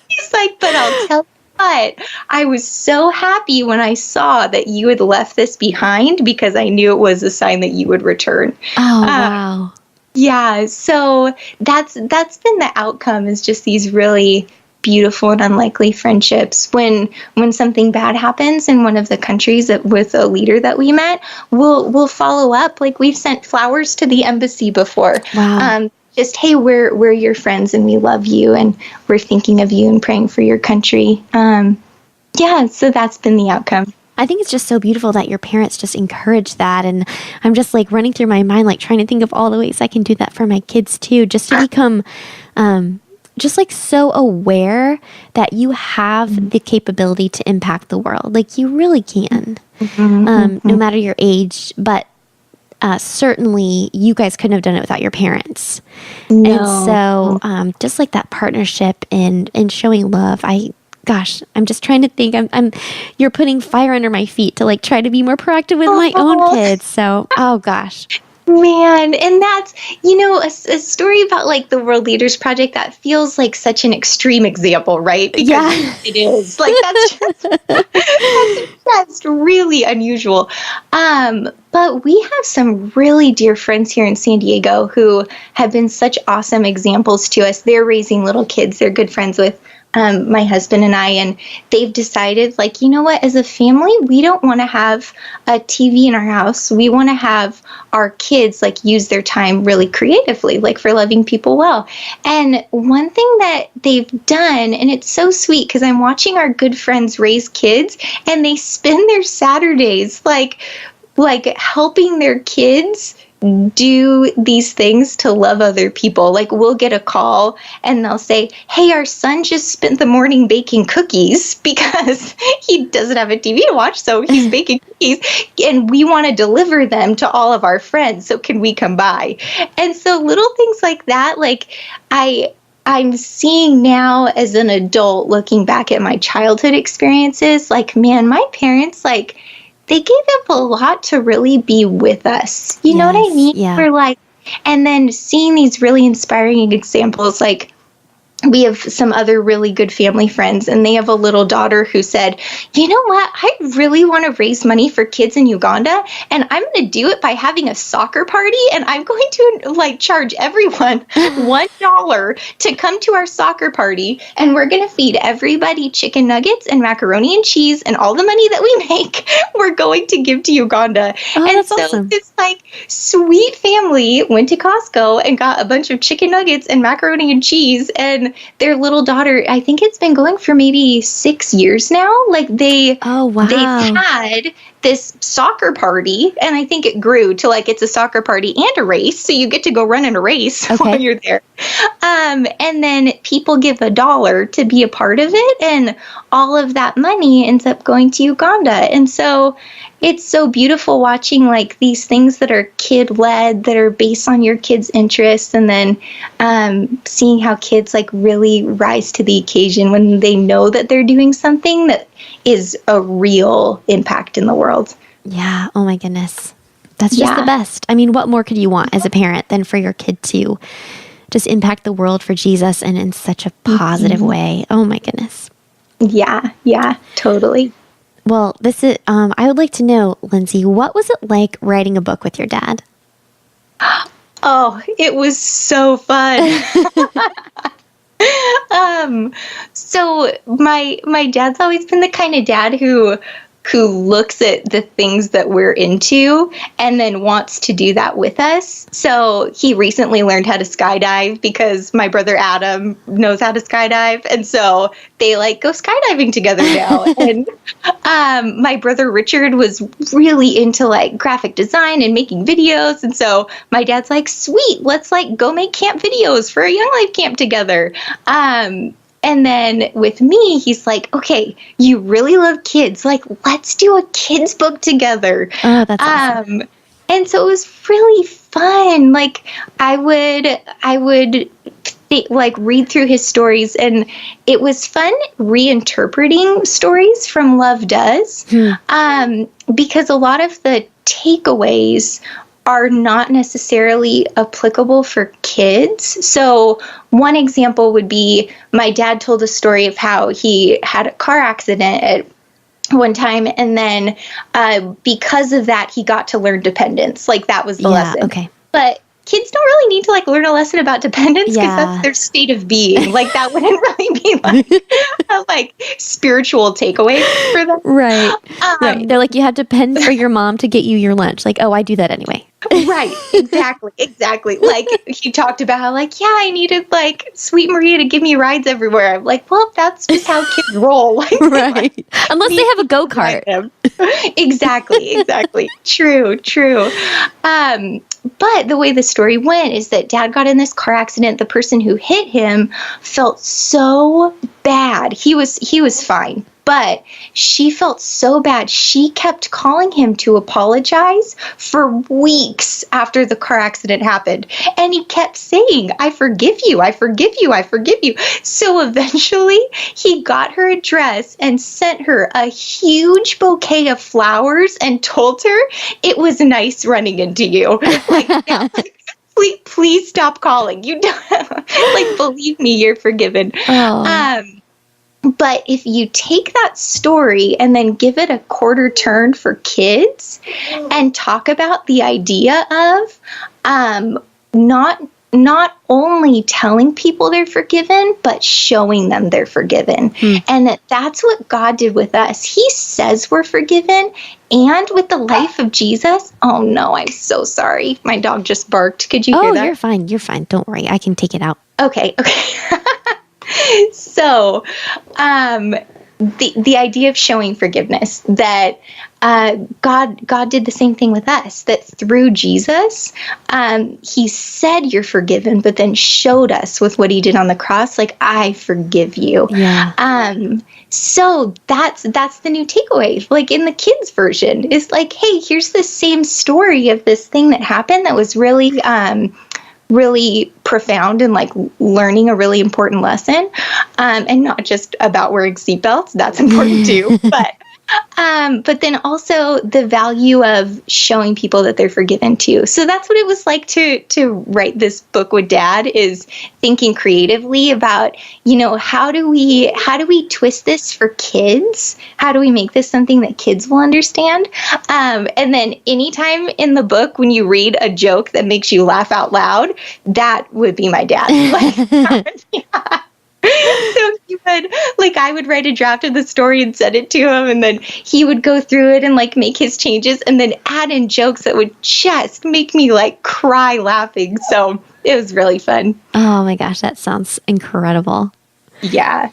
He's like, "But I'll tell you what, I was so happy when I saw that you had left this behind, because I knew it was a sign that you would return." Oh, wow. Yeah, so that's been the outcome, is just these really beautiful and unlikely friendships. When something bad happens in one of the countries with a leader that we met, we'll follow up. Like, we've sent flowers to the embassy before. Wow. Just, "Hey, we're your friends and we love you and we're thinking of you and praying for your country." So that's been the outcome. I think it's just so beautiful that your parents just encourage that. And I'm just like running through my mind, like trying to think of all the ways I can do that for my kids too, just to become just like so aware that you have the capability to impact the world. Like, you really can, no matter your age, but certainly you guys couldn't have done it without your parents. No. And so just like that partnership and showing love, I'm just trying to think. You're putting fire under my feet to like try to be more proactive with my own kids. So, oh gosh. Man, and that's, a story about like the World Leaders Project that feels like such an extreme example, right? Because it is. Like, that's just really unusual. But we have some really dear friends here in San Diego who have been such awesome examples to us. They're raising little kids. They're good friends with my husband and I, and they've decided, like, you know what, as a family, we don't want to have a TV in our house. We want to have our kids, like, use their time really creatively, like, for loving people well. And one thing that they've done, and it's so sweet, because I'm watching our good friends raise kids, and they spend their Saturdays, like, like helping their kids do these things to love other people. Like we'll get a call and they'll say, hey, our son just spent the morning baking cookies because he doesn't have a TV to watch, so he's baking cookies, and we want to deliver them to all of our friends, so can we come by? And so little things like that, like I'm seeing now as an adult looking back at my childhood experiences, like, man, my parents, like, they gave up a lot to really be with us. You know what I mean? Yeah. We're like, and then seeing these really inspiring examples, like we have some other really good family friends, and they have a little daughter who said, you know what, I really want to raise money for kids in Uganda, and I'm going to do it by having a soccer party, and I'm going to like charge everyone $1 to come to our soccer party, and we're going to feed everybody chicken nuggets and macaroni and cheese, and all the money that we make, we're going to give to Uganda. Oh, and that's so awesome. this like sweet family went to Costco and got a bunch of chicken nuggets and macaroni and cheese, and their little daughter, I think it's been going for maybe 6 years now. Like they've had this soccer party, and I think it grew to like it's a soccer party and a race, so you get to go run in a race while you're there. And then people give $1 to be a part of it, and all of that money ends up going to Uganda. And so it's so beautiful watching like these things that are kid-led, that are based on your kids' interests, and then seeing how kids like really rise to the occasion when they know that they're doing something that is a real impact in the world. Yeah. Oh my goodness. That's just the best. I mean, what more could you want as a parent than for your kid to just impact the world for Jesus and in such a positive way? Oh my goodness. Yeah, totally. Well, this is, I would like to know, Lindsey, what was it like writing a book with your dad? Oh, it was so fun. So my dad's always been the kind of dad who looks at the things that we're into and then wants to do that with us. So he recently learned how to skydive because my brother Adam knows how to skydive. And so they like go skydiving together now. And my brother Richard was really into like graphic design and making videos. And so my dad's like, sweet, let's like go make camp videos for a Young Life camp together. And then with me, he's like, okay, you really love kids. Like, let's do a kids book together. Oh, that's awesome. And so it was really fun. Like, I would read through his stories, and it was fun reinterpreting stories from Love Does, because a lot of the takeaways are not necessarily applicable for kids. So one example would be my dad told a story of how he had a car accident at one time, and then because of that, he got to learn dependence. Like that was the lesson. Okay. But kids don't really need to like learn a lesson about dependence because that's their state of being. Like that wouldn't really be like a like spiritual takeaway for them. Right. Right. They're like, you have to depend for your mom to get you your lunch. Like, oh, I do that anyway. Right. Exactly. Like he talked about how like, yeah, I needed like Sweet Maria to give me rides everywhere. I'm like, well, that's just how kids roll. Like, right. Unless they have a go-kart. Exactly. True. But the way the story went is that Dad got in this car accident. The person who hit him felt so bad. He was fine, but she felt so bad. She kept calling him to apologize for weeks after the car accident happened. And he kept saying, I forgive you. So eventually he got her address and sent her a huge bouquet of flowers and told her it was nice running into you. Please stop calling. You don't like, believe me, you're forgiven. But if you take that story and then give it a quarter turn for kids and talk about the idea of not only telling people they're forgiven, but showing them they're forgiven. And that's what God did with us. He says we're forgiven. And with the life of Jesus, oh no, I'm so sorry. My dog just barked. Could you hear that? Oh, you're fine. Don't worry. I can take it out. Okay. So, the idea of showing forgiveness, that God did the same thing with us, that through Jesus, he said you're forgiven, but then showed us with what he did on the cross, like, I forgive you. Yeah. So that's the new takeaway. Like in the kids version, is like, hey, here's the same story of this thing that happened that was really really profound and like learning a really important lesson, and not just about wearing seatbelts. That's important too, but then also the value of showing people that they're forgiven too. So that's what it was like to write this book with Dad, is thinking creatively about, how do we twist this for kids? How do we make this something that kids will understand? And then anytime in the book when you read a joke that makes you laugh out loud, that would be my dad. Yeah. So he would, like, I would write a draft of the story and send it to him, and then he would go through it and like make his changes and then add in jokes that would just make me like cry laughing. So it was really fun. Oh my gosh, that sounds incredible. Yeah.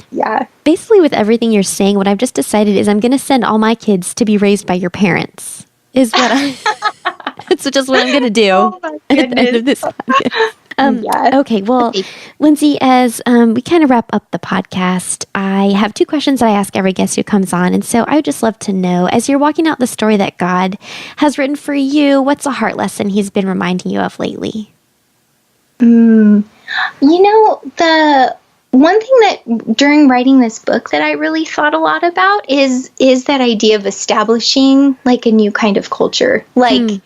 Basically, with everything you're saying, what I've just decided is I'm going to send all my kids to be raised by your parents. It's just what I'm going to do at the end of this podcast. Okay, well, Lindsey, as we kind of wrap up the podcast, I have 2 questions that I ask every guest who comes on. And so I would just love to know, as you're walking out the story that God has written for you, what's a heart lesson he's been reminding you of lately? The one thing that during writing this book that I really thought a lot about is that idea of establishing like a new kind of culture, like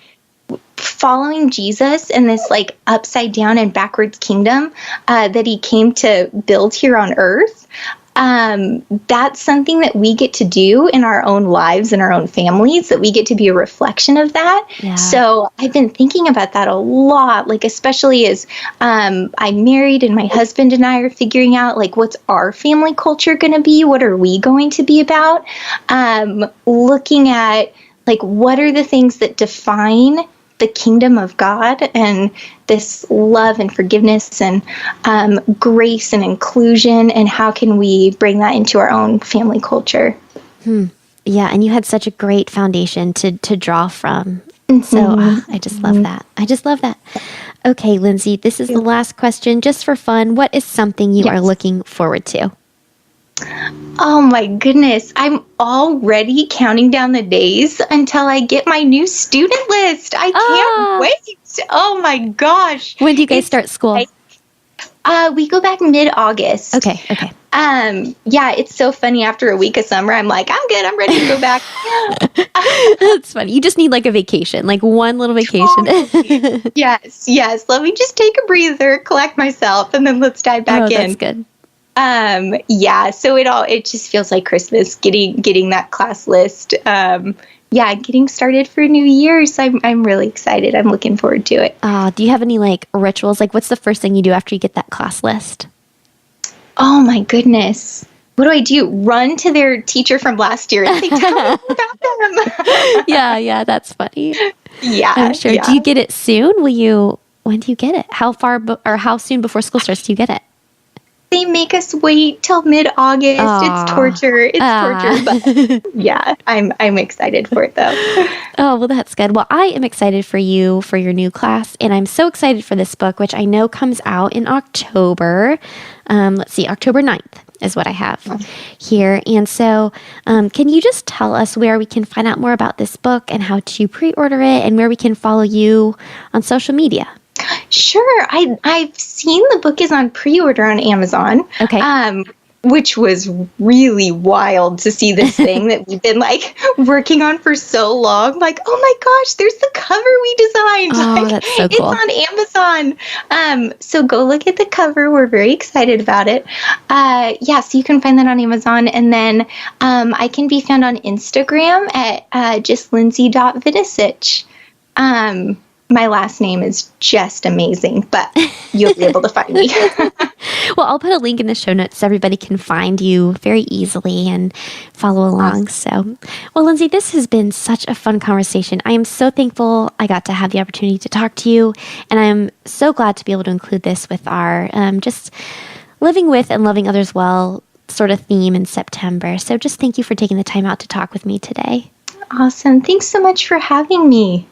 following Jesus and this like upside down and backwards kingdom that he came to build here on earth. That's something that we get to do in our own lives and our own families, that we get to be a reflection of that. Yeah. So I've been thinking about that a lot, like especially as I'm married and my husband and I are figuring out like what's our family culture going to be? What are we going to be about? Looking at like what are the things that define the kingdom of God and this love and forgiveness and grace and inclusion, and how can we bring that into our own family culture? Yeah, and you had such a great foundation to draw from. So I just love that. Okay, Lindsey, this is the last question. Just for fun, what is something you are looking forward to? Oh my goodness. I'm already counting down the days until I get my new student list. I can't wait. Oh my gosh. When do you guys start school? We go back mid-August. Okay. Yeah, it's so funny. After a week of summer, I'm like, I'm good. I'm ready to go back. That's funny. You just need like a vacation, like one little vacation. Totally. Yes. Let me just take a breather, collect myself, and then let's dive back in. That's good. Yeah, so it just feels like Christmas, getting that class list. Getting started for New Year's. I'm really excited. I'm looking forward to it. Do you have any like rituals? Like what's the first thing you do after you get that class list? Oh my goodness. What do I do? Run to their teacher from last year and say, tell me about them. Yeah, that's funny. Yeah. I'm sure. Yeah. Do you get it soon? When do you get it? How far or how soon before school starts do you get it? They make us wait till mid-August. It's torture. But yeah, I'm excited for it though. Oh, well, that's good. Well, I am excited for you for your new class, and I'm so excited for this book, which I know comes out in October. October 9th is what I have here. And so can you just tell us where we can find out more about this book and how to pre-order it and where we can follow you on social media? Sure. I've seen the book is on pre-order on Amazon. Okay. Which was really wild to see this thing that we've been like working on for so long. Like, oh my gosh, there's the cover we designed. Oh, that's so cool. It's on Amazon. So go look at the cover. We're very excited about it. So you can find that on Amazon. And then I can be found on Instagram at just Lindsey.Viducich. My last name is just amazing, but you'll be able to find me. Well, I'll put a link in the show notes so everybody can find you very easily and follow along. So, well, Lindsey, this has been such a fun conversation. I am so thankful I got to have the opportunity to talk to you, and I'm so glad to be able to include this with our just living with and loving others well sort of theme in September. So just thank you for taking the time out to talk with me today. Awesome. Thanks so much for having me.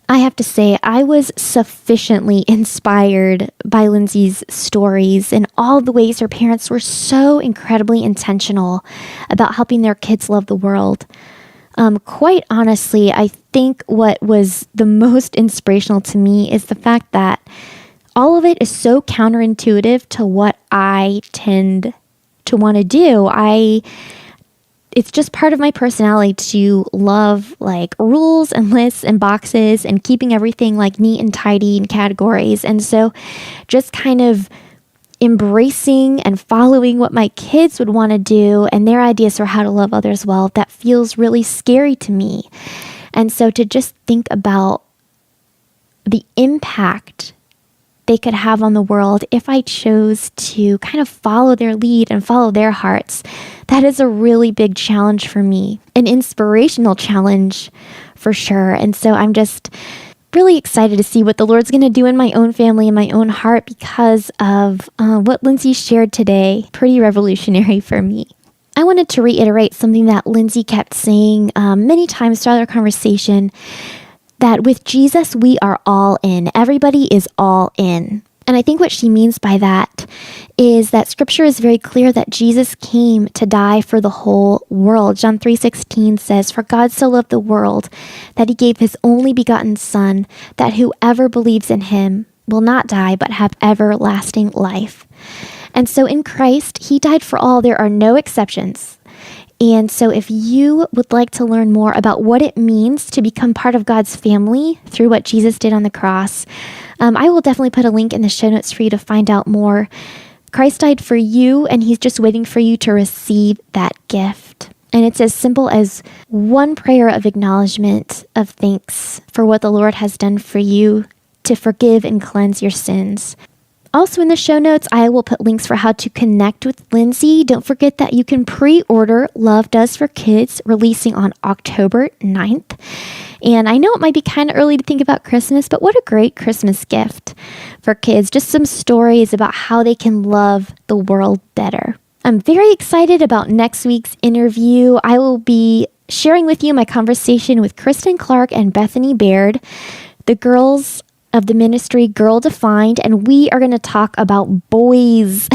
I have to say, I was sufficiently inspired by Lindsey's stories and all the ways her parents were so incredibly intentional about helping their kids love the world. Quite honestly, I think what was the most inspirational to me is the fact that all of it is so counterintuitive to what I tend to want to do. It's just part of my personality to love like rules and lists and boxes and keeping everything like neat and tidy in categories. And so just kind of embracing and following what my kids would want to do and their ideas for how to love others well, that feels really scary to me. And so to just think about the impact they could have on the world if I chose to kind of follow their lead and follow their hearts, that is a really big challenge for me, an inspirational challenge for sure. And so I'm just really excited to see what the Lord's going to do in my own family and my own heart because of what Lindsey shared today. Pretty revolutionary for me. I wanted to reiterate something that Lindsey kept saying many times throughout our conversation, that with Jesus, we are all in. Everybody is all in. And I think what she means by that is that scripture is very clear that Jesus came to die for the whole world. John 3:16 says, "For God so loved the world that he gave his only begotten Son, that whoever believes in him will not die but have everlasting life." And so in Christ, he died for all. There are no exceptions. And so if you would like to learn more about what it means to become part of God's family through what Jesus did on the cross, I will definitely put a link in the show notes for you to find out more. Christ died for you, and he's just waiting for you to receive that gift. And it's as simple as one prayer of acknowledgement of thanks for what the Lord has done for you to forgive and cleanse your sins. Also in the show notes, I will put links for how to connect with Lindsey. Don't forget that you can pre-order Love Does for Kids, releasing on October 9th. And I know it might be kind of early to think about Christmas, but what a great Christmas gift for kids. Just some stories about how they can love the world better. I'm very excited about next week's interview. I will be sharing with you my conversation with Kristen Clark and Bethany Baird, the girls of the ministry Girl Defined, and we are going to talk about boys.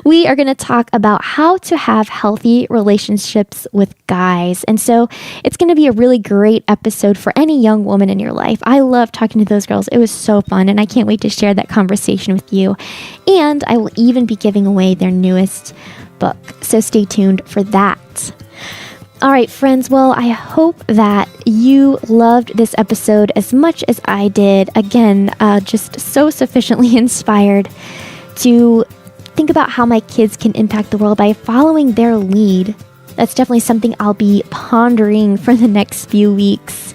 We are going to talk about how to have healthy relationships with guys. And so it's going to be a really great episode for any young woman in your life. I love talking to those girls. It was so fun, and I can't wait to share that conversation with you. And I will even be giving away their newest book. So stay tuned for that. All right, friends. Well, I hope that you loved this episode as much as I did. Again, just so sufficiently inspired to think about how my kids can impact the world by following their lead. That's definitely something I'll be pondering for the next few weeks.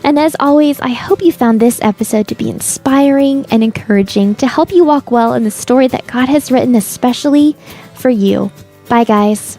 And as always, I hope you found this episode to be inspiring and encouraging to help you walk well in the story that God has written especially for you. Bye, guys.